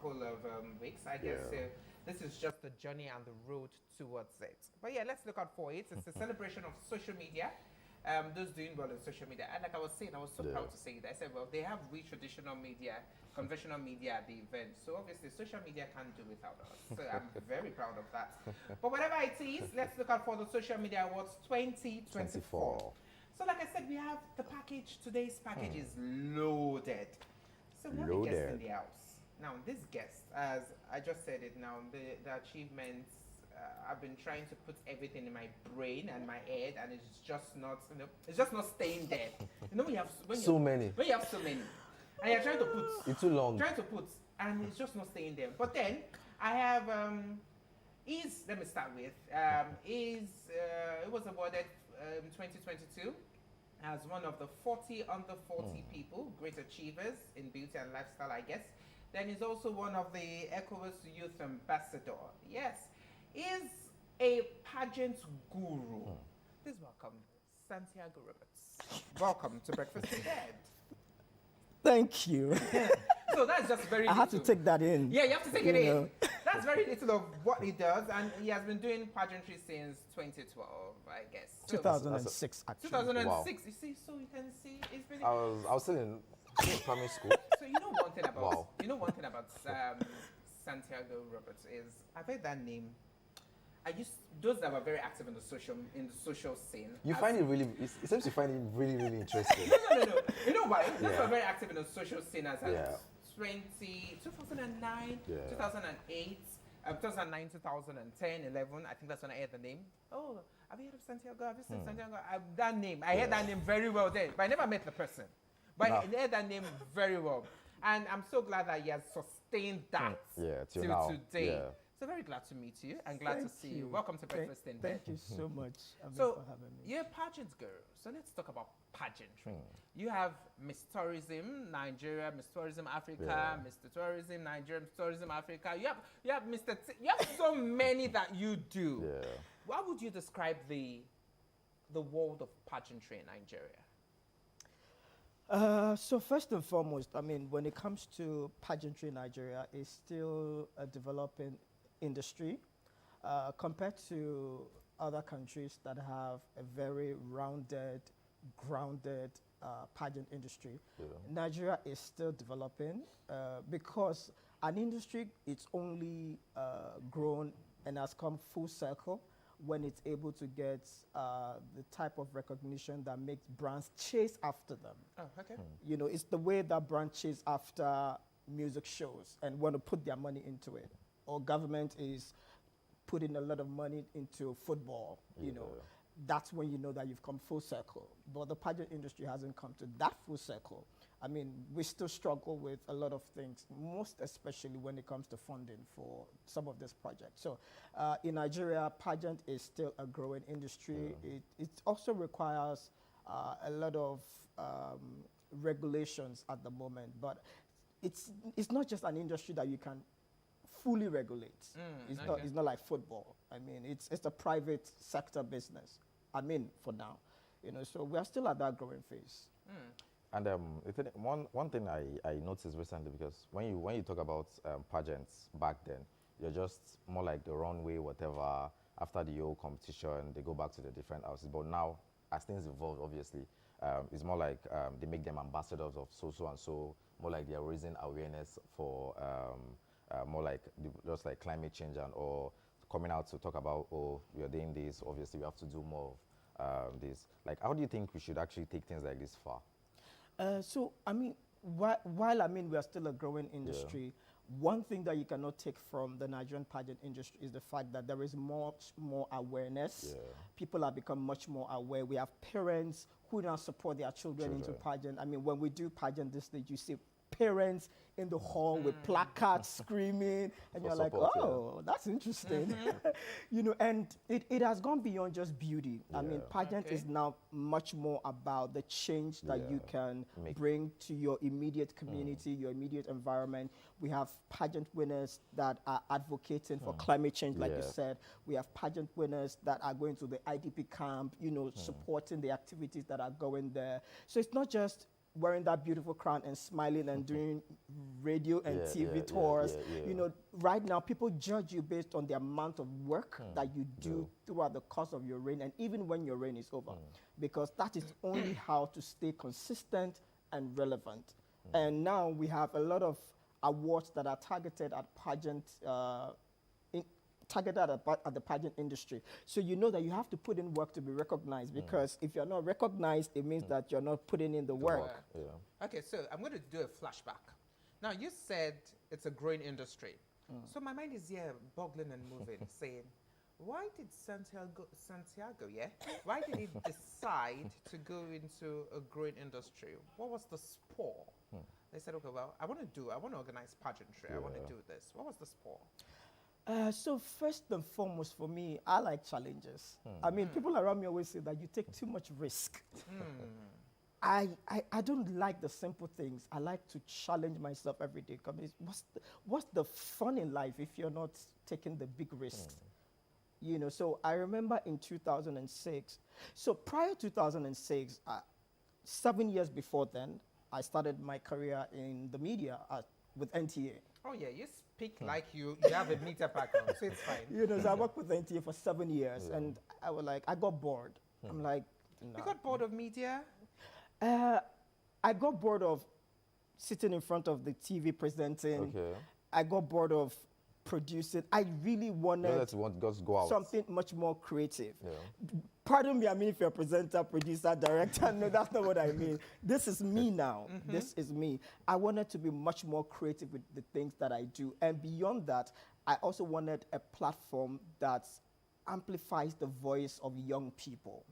couple of weeks. I guess this is just the journey and the road towards it. But yeah, let's look out for it. It's a celebration of social media. Those doing well on social media. And like I was saying, I was so proud to say that. I said, well, they have reached traditional media, conventional media at the event. So obviously, social media can't do without us. So I'm very proud of that. But whatever it is, let's look out for the Social Media Awards 2024. So like I said, we have the package. Today's package is loaded. So we have a guest in the house. Now, this guest, as I just said it now, the achievements, I've been trying to put everything in my brain and my head, and it's just not, it's just not staying there. When you have so many, and you're trying to put, it's too long. Trying to put, and it's just not staying there. But then I have, let me start with, it was awarded 2022 as one of the 40 under 40 people, great achievers in beauty and lifestyle, I guess. Then he's also one of the ECOWAS Youth Ambassador. Yes, is a pageant guru. Please welcome Santiago Roberts. Welcome to Breakfast in Bed. Thank you. So that's just very I had to take that in. Yeah, you have to take it in. That's very little of what he does, and he has been doing pageantry since 2012, I guess. So 2006, actually. 2006. Wow. You see, so you can see it's been. I was still in primary school. So you know one thing about Santiago Roberts is I've heard that name. Those that were very active in the social scene. You find it really. It seems you find it really, really interesting. No. You know why? Those were very active in the social scene as 2009, 2008, 2009, 2010, 11. I think that's when I heard the name. Oh, have you heard of Santiago? Have you seen Santiago? That name. I heard that name very well then, but I never met the person. But I heard that name very well. And I'm so glad that he has sustained that till today. Yeah. So very glad to meet you and glad to see you. Welcome to Breakfast in Bed. Thank you so much for having me. You're a pageant girl. So let's talk about pageantry. You have Miss Tourism Nigeria, Miss Tourism Africa, Mr. Tourism Nigeria, Miss Tourism Africa. You have Mr. You have so many that you do. Yeah. How would you describe the world of pageantry in Nigeria? So first and foremost, I mean, when it comes to pageantry in Nigeria, it's still a developing industry compared to other countries that have a very rounded, grounded pageant industry. Nigeria is still developing because an industry, it's only grown and has come full circle when it's able to get the type of recognition that makes brands chase after them. Oh, okay. You know, it's the way that brands chase after music shows and want to put their money into it. Or government is putting a lot of money into football, you know. That's when you know that you've come full circle. But the pageant industry hasn't come to that full circle. I mean, we still struggle with a lot of things, most especially when it comes to funding for some of these projects. So in Nigeria, pageant is still a growing industry. It also requires a lot of regulations at the moment, but it's not just an industry that you can fully regulate. It's not like football. I mean, it's a private sector business. I mean, for now, you know, so we are still at that growing phase. And one thing I noticed recently, because when you talk about pageants back then, you're just more like the runway, whatever. After the whole competition, they go back to the different houses. But now, as things evolve, obviously, it's more like they make them ambassadors of so and so. More like they're raising awareness for more like just like climate change and or coming out to talk about, oh, we are doing this. Obviously, we have to do more of this. Like, how do you think we should actually take things like this far? So, I mean, while I mean we are still a growing industry, one thing that you cannot take from the Nigerian pageant industry is the fact that there is much more awareness. People have become much more aware. We have parents who now support their children into pageant. I mean, when we do pageant this stage, you see parents in the hall with placards screaming, and you're like, oh, that's interesting. You know, and it has gone beyond just beauty. I mean, pageant is now much more about the change that you can bring to your immediate community, your immediate environment. We have pageant winners that are advocating for climate change, like you said. We have pageant winners that are going to the IDP camp, you know, supporting the activities that are going there. So it's not just wearing that beautiful crown and smiling and doing radio and Yeah, TV yeah, tours. yeah. You know, right now people judge you based on the amount of work that you do throughout the course of your reign and even when your reign is over, because that is only how to stay consistent and relevant. And now we have a lot of awards that are targeted at at the pageant industry. So you know that you have to put in work to be recognized, because if you're not recognized, it means that you're not putting in the work. Yeah. Okay, so I'm going to do a flashback. Now, you said it's a growing industry. So my mind is here boggling and moving, saying, why did Santiago, yeah? Why did he decide to go into a growing industry? What was the spur? They said, okay, well, I want to organize pageantry. I want to do this. What was the spur? So first and foremost for me, I like challenges. I mean, people around me always say that you take too much risk. I don't like the simple things. I like to challenge myself every day. What's the fun in life if you're not taking the big risks? You know, so I remember in 2006. So prior to 2006, 7 years before then, I started my career in the media with NTA. Oh yeah, you speak like you have a meter background, so it's fine. You know, so I worked with NTA for 7 years, and I got bored. I'm like, nah. You got bored of media? I got bored of sitting in front of the TV presenting. Okay. I got bored of producing. I really wanted Just go out. something much more creative. Yeah. Pardon me, I mean, if you're a presenter, producer, director, no, that's not what I mean. This is me now. This is me. I wanted to be much more creative with the things that I do. And beyond that, I also wanted a platform that amplifies the voice of young people.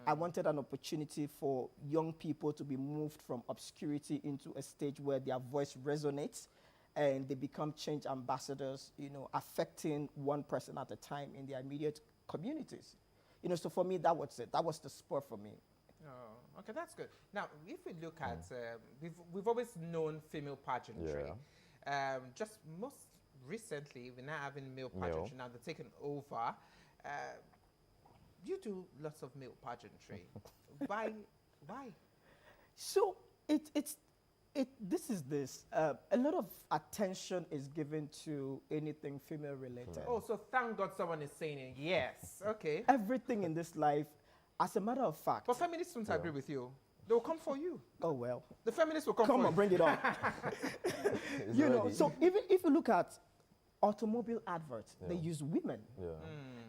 I wanted an opportunity for young people to be moved from obscurity into a stage where their voice resonates and they become change ambassadors, you know, affecting one person at a time in their immediate communities. You know, so for me, that was it. That was the spur for me. Oh, okay, that's good. Now, if we look at, we've always known female pageantry. Just most recently, we're now having male pageantry. Now they're taking over. You do lots of male pageantry. Why? So this. A lot of attention is given to anything female related. Oh, so thank God someone is saying it. Yes. Okay. Everything in this life, as a matter of fact. But feminists won't agree with you. They will come for you. Oh well. The feminists will come for you. Come on, bring it on. You know, so even if you look at automobile adverts, they use women. Yeah.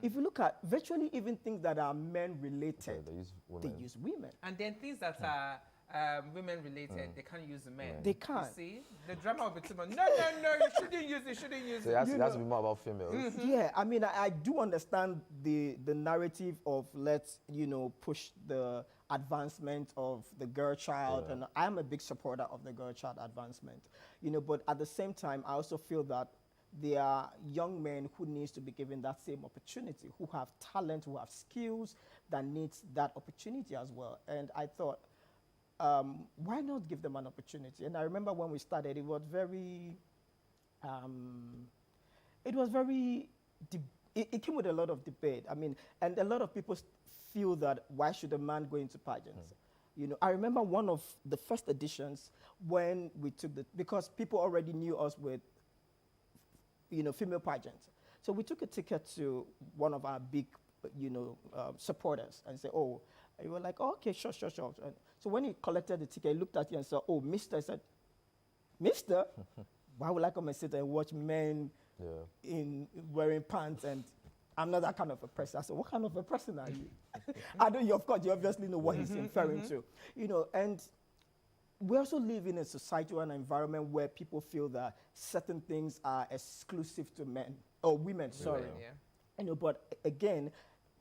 If you look at virtually even things that are men related, they use women. And then things that are women related, they can't use the men. They can't. You see, the drama will be too much. No, you shouldn't use it. So it has to be more about females. Yeah, I mean, I do understand the narrative of let's, you know, push the advancement of the girl child, and I am a big supporter of the girl child advancement, you know, but at the same time, I also feel that there are young men who needs to be given that same opportunity, who have talent, who have skills, that needs that opportunity as well. And I thought, why not give them an opportunity? And I remember when we started, it was very, it came with a lot of debate. I mean, and a lot of people feel that why should a man go into pageants? You know, I remember one of the first editions when we took because people already knew us with, you know, female pageants. So we took a ticket to one of our big, you know, supporters and said, oh, and you were like, oh, okay, sure. And so when he collected the ticket, he looked at you and said, oh, mister. I said, mister? Why would I come and sit and watch men in wearing pants? And I'm not that kind of a person. I said, what kind of a person are you? I know you, of course, you obviously know what he's referring to. You know, and we also live in a society or an environment where people feel that certain things are exclusive to men or women, sorry. You know, but again,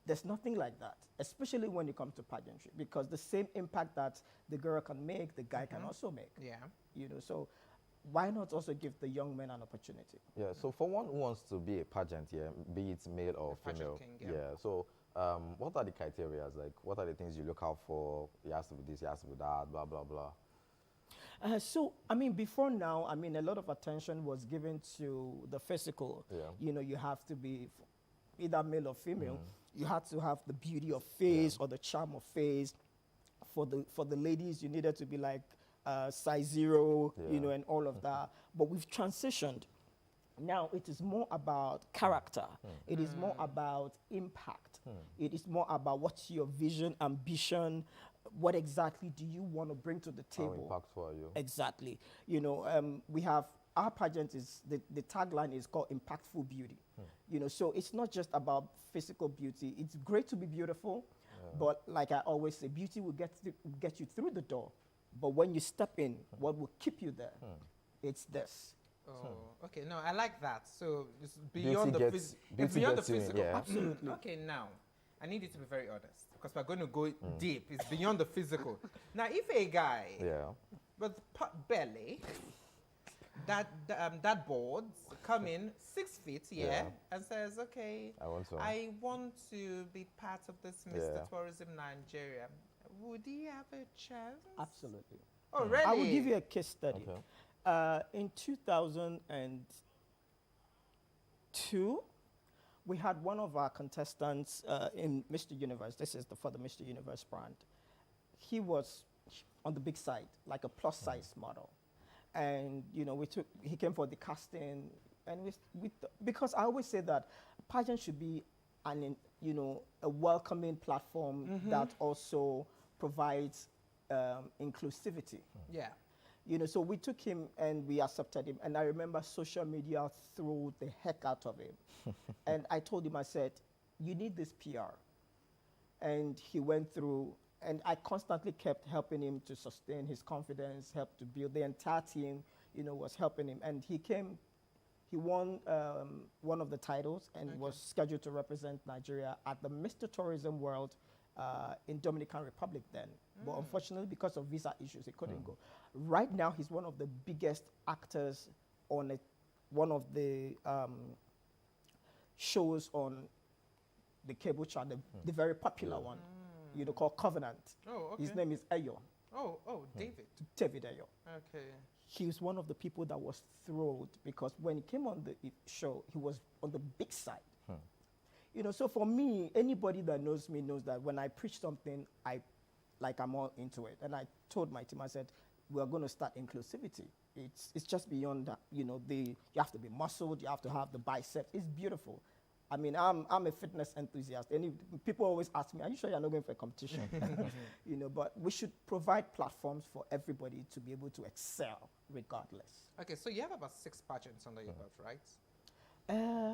there's nothing like that, especially when it comes to pageantry, because the same impact that the girl can make, the guy can also make. Yeah. You know, so why not also give the young men an opportunity? Yeah, so for one who wants to be a pageant, be it male or female, so what are the criteria? Like, what are the things you look out for? It has to be this, it has to be that, blah, blah, blah. So, I mean, before now, I mean, a lot of attention was given to the physical. You know, you have to be either male or female. You had to have the beauty of face or the charm of face. For the ladies, you needed to be like size zero, you know, and all of that. But we've transitioned. Now it is more about character. It is more about impact. It is more about what's your vision, ambition, what exactly do you want to bring to the table. How impactful are you? Exactly. You know, we have our pageant is the tagline is called impactful beauty. You know, so it's not just about physical beauty. It's great to be beautiful, but like I always say, beauty will get you through the door. But when you step in, what will keep you there? It's this. Oh, okay. No, I like that. So it's beyond it's beyond the physical. Yeah. Absolutely. Okay, now I need you to be very honest because we're going to go deep. It's beyond the physical. Now, if a guy with pot belly that boards come in 6 feet, and says, "Okay, I want to be part of this Mr. Tourism Nigeria," would he have a chance? Absolutely. Oh, really? I will give you a case study. In 2002, we had one of our contestants in Mr. Universe. This is for the Mr. Universe brand. He was on the big side, like a plus size model. And, you know, he came for the casting. And because I always say that pageant should be a welcoming platform that also provides inclusivity. Yeah. You know, so we took him and we accepted him. And I remember social media threw the heck out of him. And I told him, I said, you need this PR. And he went through, and I constantly kept helping him to sustain his confidence, help to build. The entire team, you know, was helping him. And he won one of the titles and was scheduled to represent Nigeria at the Mr. Tourism World in Dominican Republic then. But unfortunately, because of visa issues, he couldn't go. Right now, he's one of the biggest actors on one of the shows on the cable channel, the very popular one, you know, called Covenant. Oh, okay. His name is Ayo. Oh, David. David Ayo. Okay. He was one of the people that was thrilled because when he came on the show, he was on the big side. You know, so for me, anybody that knows me knows that when I preach something, I'm all into it. And I told my team, I said, we are going to start inclusivity. It's just beyond that. You know, you have to be muscled, you have to have the biceps. It's beautiful. I mean, I'm a fitness enthusiast. People always ask me, are you sure you're not going for a competition? You know, but we should provide platforms for everybody to be able to excel regardless. Okay, so you have about 6 pageants under your belt, right?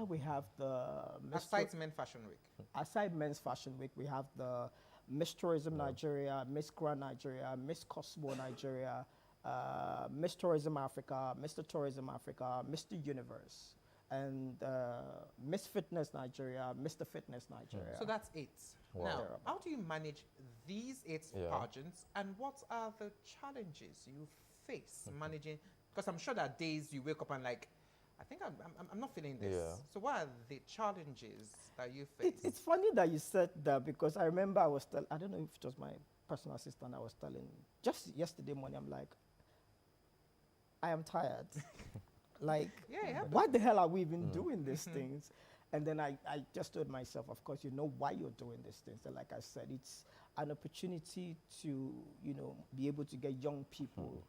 We have the Aside Men's Fashion Week. Aside Men's Fashion Week, we have the Miss Tourism Nigeria, Miss Grand Nigeria, Miss Cosmo Nigeria, Miss Tourism Africa, Mr. Tourism Africa, Mr. Universe, and Miss Fitness Nigeria, Mr. Fitness Nigeria. So that's 8. Wow. Now, how do you manage these 8 pageants, and what are the challenges you face managing? Because I'm sure there are days you wake up and like, I think I'm not feeling this. Yeah. So what are the challenges that you face? It's funny that you said that because I remember I don't know if it was my personal assistant I was telling, just yesterday morning, I'm like, I am tired. Like, why the hell are we even doing these things? And then I just told myself, of course, you know why you're doing these things. And like I said, it's an opportunity to, you know, be able to get young people's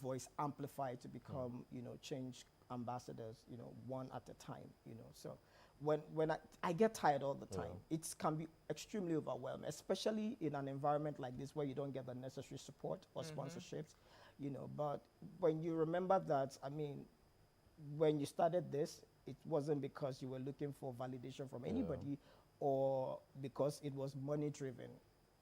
voice amplified to become, you know, change ambassadors, you know, one at a time, you know. So when I get tired all the time, it can be extremely overwhelming, especially in an environment like this where you don't get the necessary support or sponsorships, you know. But when you remember that, I mean, when you started this, it wasn't because you were looking for validation from anybody or because it was money driven.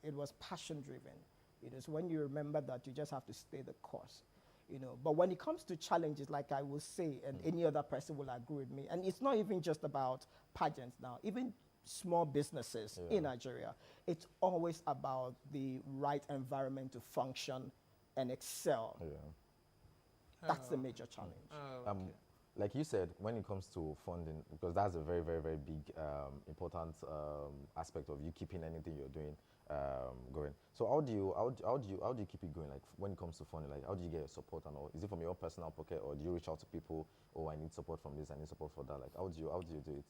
It was passion driven. You know, so when you remember that, you just have to stay the course. You know, but when it comes to challenges, like I will say, and any other person will agree with me, and it's not even just about pageants now, even small businesses in Nigeria, it's always about the right environment to function and excel. That's the major challenge. Like you said, when it comes to funding, because that's a very, very, very big, important aspect of you keeping anything you're doing going. So how do you keep it going? Like when it comes to funding, like how do you get your support and all? Is it from your own personal pocket, or do you reach out to people? Oh, I need support from this, I need support for that. Like how do you do it?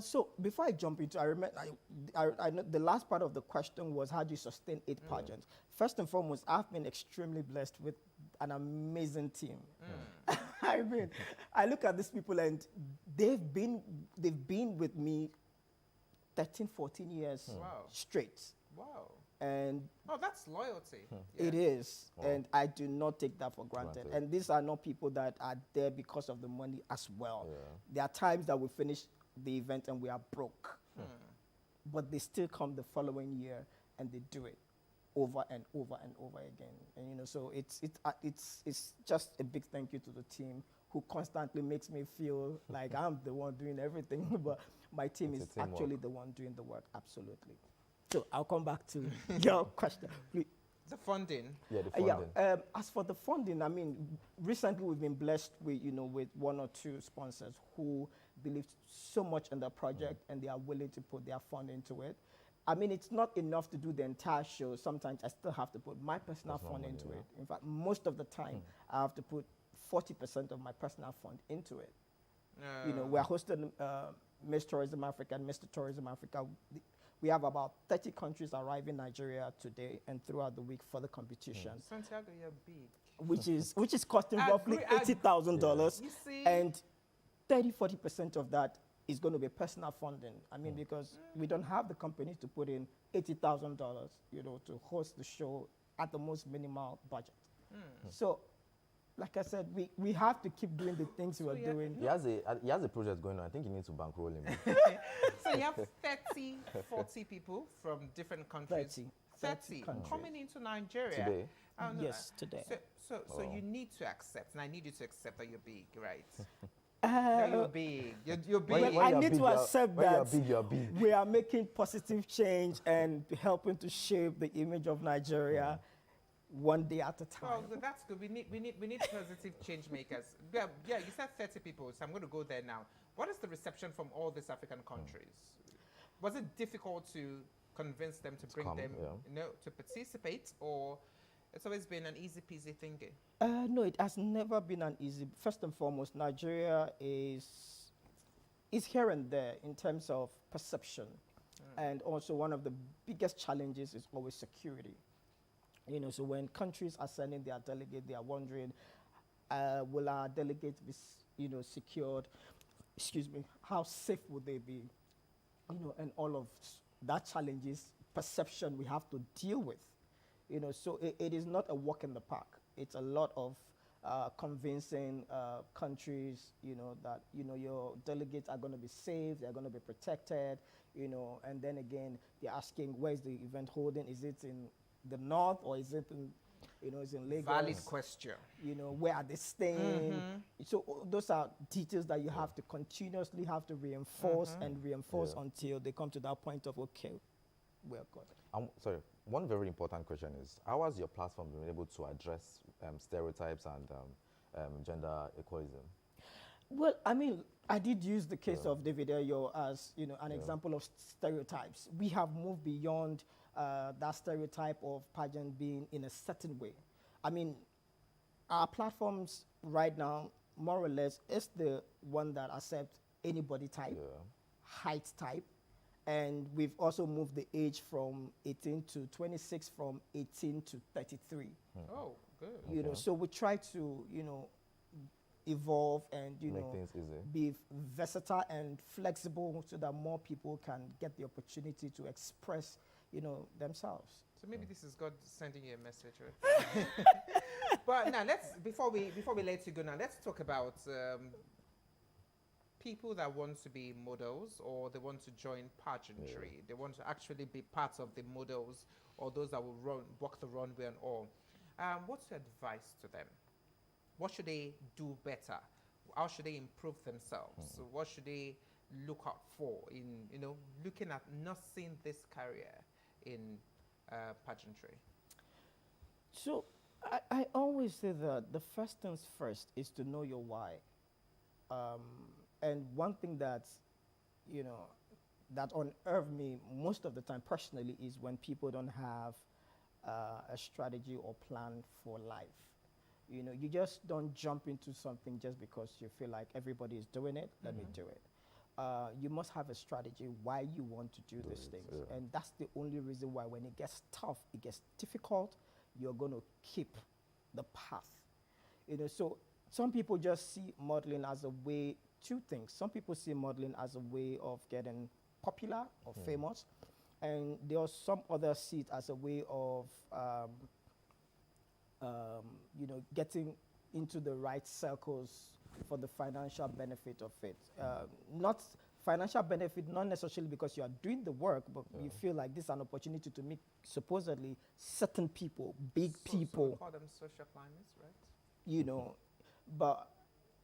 So before I jump into, I remember, I know the last part of the question was how do you sustain 8 pageants? First and foremost, I've been extremely blessed with an amazing team. I mean, I look at these people and they've been with me 13, 14 years Wow. straight. Wow. And Oh, that's loyalty. it Yeah. is, and I do not take that for granted. And these are not people that are there because of the money as well. There are times that we finish the event and we are broke, but they still come the following year and they do it over and over and over again. And you know, so it's just a big thank you to the team who constantly makes me feel like I'm the one doing everything, but my team is actually the one doing the work. Absolutely. So I'll come back to your question. Please. The funding. Yeah, the funding. As for the funding, I mean, recently we've been blessed with, with 1 or 2 sponsors who believe so much in the project and they are willing to put their fund into it. I mean, it's not enough to do the entire show. Sometimes I still have to put my personal fund into it. In fact, most of the time, I have to put 40% of my personal fund into it. We're hosting Miss Tourism Africa and Mr. Tourism Africa. We have about 30 countries arriving Nigeria today and throughout the week for the competition. Santiago, you're big. Which is costing roughly $80,000. You see? And 30-40% of that is going to be personal funding. I mean, because we don't have the company to put in $80,000, to host the show at the most minimal budget. So, like I said, we have to keep doing the things we are doing. He has a project going on. I think you need to bankroll him. So you have 30, 40 people from different countries. 30 countries. coming into Nigeria. Today? Yes, today. So you need to accept, and I need you to accept that you're big, right? That you're big. You're big. I need to accept that you're big. we are making positive change and helping to shape the image of Nigeria one day at a time. Well, that's good. We need positive change makers. Yeah, you said 30 people, so I'm going to go there now. What is the reception from all these African countries? Was it difficult to convince them to bring them, to participate, or it's always been an easy peasy thing? No, it has never been an easy. First and foremost, Nigeria is here and there in terms of perception, and also one of the biggest challenges is always security. So when countries are sending their delegate, they are wondering, will our delegates be, secured? Excuse me. How safe would they be? And all of that challenges, perception we have to deal with. So it is not a walk in the park. It's a lot of convincing countries, that, your delegates are going to be safe, they're going to be protected, and then again, they're asking, where's the event holding? Is it in the north or is it in, it's in Lagos? Valid question. Where are they staying? So those are details that you have to continuously reinforce and reinforce until they come to that point of, okay, we're good. Sorry, one very important question is, how has your platform been able to address stereotypes and gender equalism? Well, I mean, I did use the case of David Ayo as, an example of stereotypes. We have moved beyond that stereotype of pageant being in a certain way. I mean, our platforms right now, more or less, is the one that accepts any body type, height type, and we've also moved the age from 18 to 26, from 18 to 33. Oh, good. So we try to, evolve and, make things easy. be versatile and flexible so that more people can get the opportunity to express themselves. So maybe this is God sending you a message. Right? But now before we let you go now, let's talk about people that want to be models, or they want to join pageantry. They want to actually be part of the models, or those that will walk the runway and all. What's your advice to them? What should they do better? How should they improve themselves? So what should they look out for in, looking at nursing this career in pageantry? So I always say that the first things first is to know your why. And one thing that unnerved me most of the time personally is when people don't have a strategy or plan for life. You just don't jump into something just because you feel like everybody is doing it, let me do it. you must have a strategy why you want to do these things. Yeah. And that's the only reason why when it gets tough, it gets difficult, you're going to keep the path. So some people just see modeling as a way, two things. Some people see modeling as a way of getting popular or famous, and there are some others see it as a way of, getting into the right circles for the financial benefit of it. Not financial benefit, not necessarily because you are doing the work, but you feel like this is an opportunity to meet supposedly certain people, big people. So we call them social climbers, right? But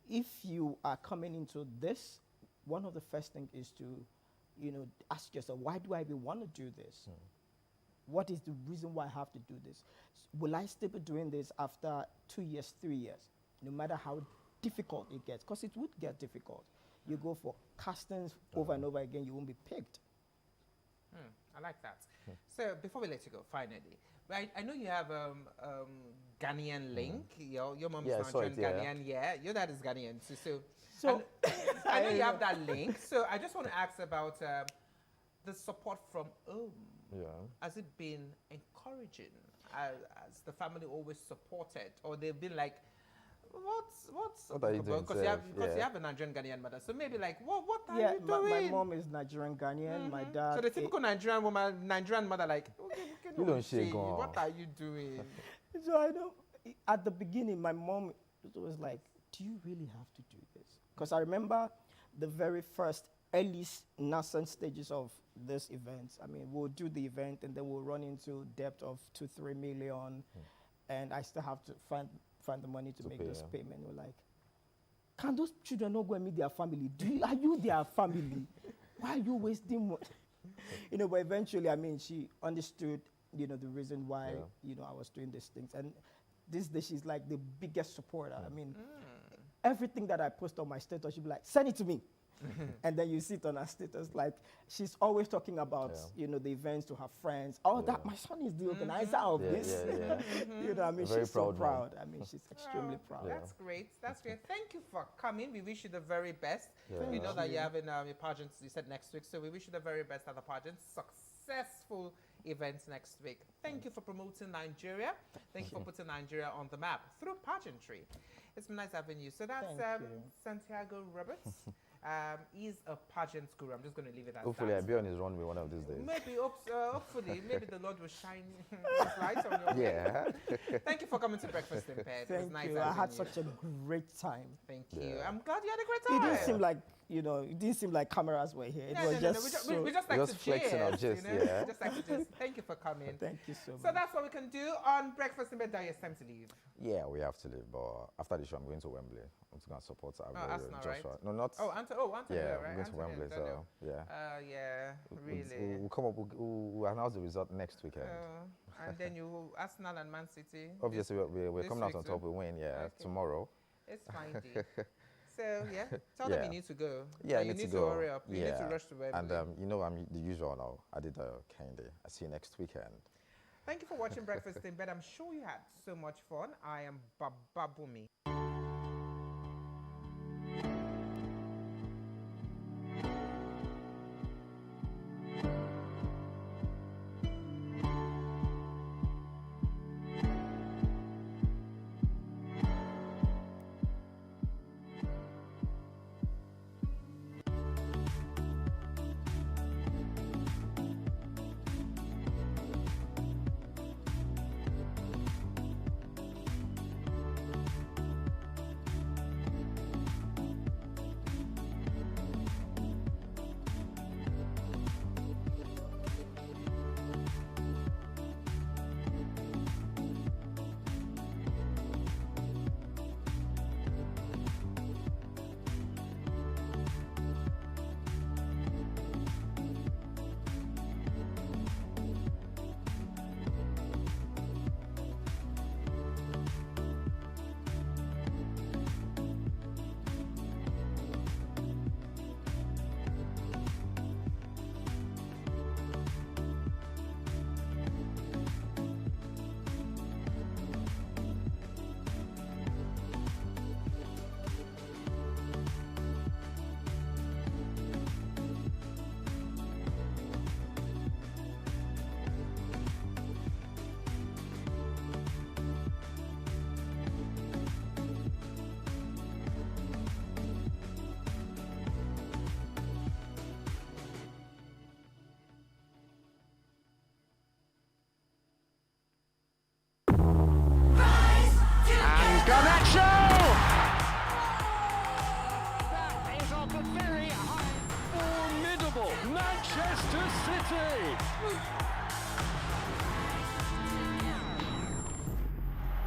if you are coming into this, one of the first things is to, ask yourself, why do I even want to do this? What is the reason why I have to do this? Will I still be doing this after 2 years, 3 years? No matter how difficult it gets, because it would get difficult. You go for castings over and over again, you won't be picked. I like that. So before we let you go, finally, I know you have Ghanaian link. Your mom is Nigerian, Ghanaian. Yeah, your dad is Ghanaian. So I know you have that link. So I just want to ask about the support from home. Yeah. Has it been encouraging? Has the family always supported, or they've been like, what are you doing? Because you have a Nigerian Ghanaian mother, so maybe like, what are you doing? My mom is Nigerian Ghanaian. My dad. So the typical Nigerian woman, Nigerian mother, like, You don't shake on. what are you doing? So I know at the beginning, my mom was like, "Do you really have to do this?" Because I remember the very first early nascent stages of this event. I mean, we'll do the event and then we'll run into debt of 2-3 million, and I still have to find the money to make this payment. We're like, can those children not go and meet their family? Are you their family? Why are you wasting money? But eventually, I mean, she understood, the reason why, I was doing these things. And this day, she's like the biggest supporter. I mean, everything that I post on my status, she'd be like, send it to me. And then you see it on her status, like she's always talking about, the events to her friends. Oh, that my son is the organizer of this. I mean, Very she's so proud. mom. I mean, she's extremely proud. That's great. That's great. Thank you for coming. We wish you the very best. Yeah. We know that you're having your pageants, you said next week, so we wish you the very best at the pageant. Successful events next week. Thank you for promoting Nigeria. Thank you for putting Nigeria on the map through pageantry. It's been nice having you. So that's Santiago Roberts. He's a pageant guru. I'm just going to leave it at Hopefully, that. I'll be on his runway one of these days. Maybe, hopefully, maybe the Lord will shine his light on your way. Thank you for coming to Breakfast in Bed. It was nice you. I had you. such a great time. Thank you. I'm glad you had a great time. It didn't seem like cameras were here. It was just we just like to flexing our gist, We just like to gist. Thank you for coming. Thank you so much. So that's what we can do on Breakfast in Bed. It's time to leave. Yeah, we have to leave. But after the show, I'm going to Wembley. I'm just going to support Arsenal, Joshua. right? No, not. Anthony, yeah, right? I'm going to Wembley. So yeah. Really. We'll come up. We'll announce the result next weekend. And then you Arsenal and Man City. Obviously, we're coming out on top. We win. Yeah, tomorrow. It's fine, D. So tell them you need to go. Yeah, you need to hurry up. You need to rush to Wembley. And I'm the usual now. I did a candy. I see you next weekend. Thank you for watching Breakfast in Bed. I'm sure you had so much fun. I am Babumi. Manchester City.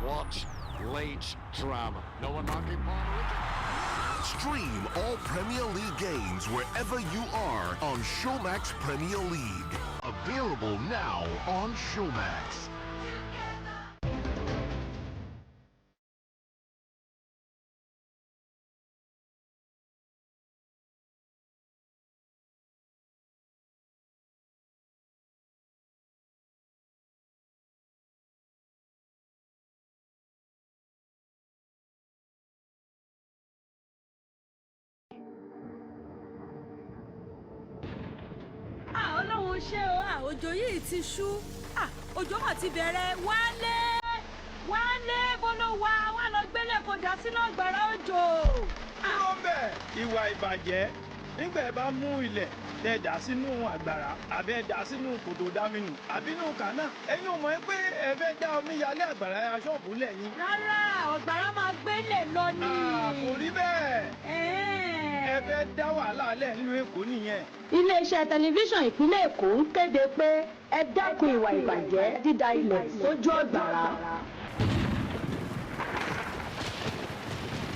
What late drama. No one marking Palmer. Stream all Premier League games wherever you are on Showmax Premier League. Available now on Showmax. Ọlọ́run ṣé o, òjò yìí ti ṣú, òjò mà ti bẹ̀rẹ̀. Wálé bó ló wà, wá lọ gbélé kó dà sínú àgbàrá òjò. Dúró bẹ́ẹ̀ ìwà ìbàjẹ́ nígbà ẹ bá mú ilẹ̀ tẹ dà sínú àgbàrá àbí ẹ dà sínú kòtò dámínù àbí inú kànáà ẹ̀yin ò mọ̀ pé ẹ fẹ́ dá omi yalé àgbàrá aṣọ́ọ̀bù lẹ́yìn. Rárá, àgbàrá máa gbélé lọ ni. Kò rí bẹ́ẹ̀. Ẹ fẹ́ dá wàhálà lẹ̀ nínú Èkó nìyẹn. Iléeṣẹ́ tẹlifíṣàn ìpínlẹ̀ Èkó ń kéde pé ẹ dẹ́kun ìwà ìbàjẹ́ dídá ilẹ̀ sójú ọ̀gbàrá.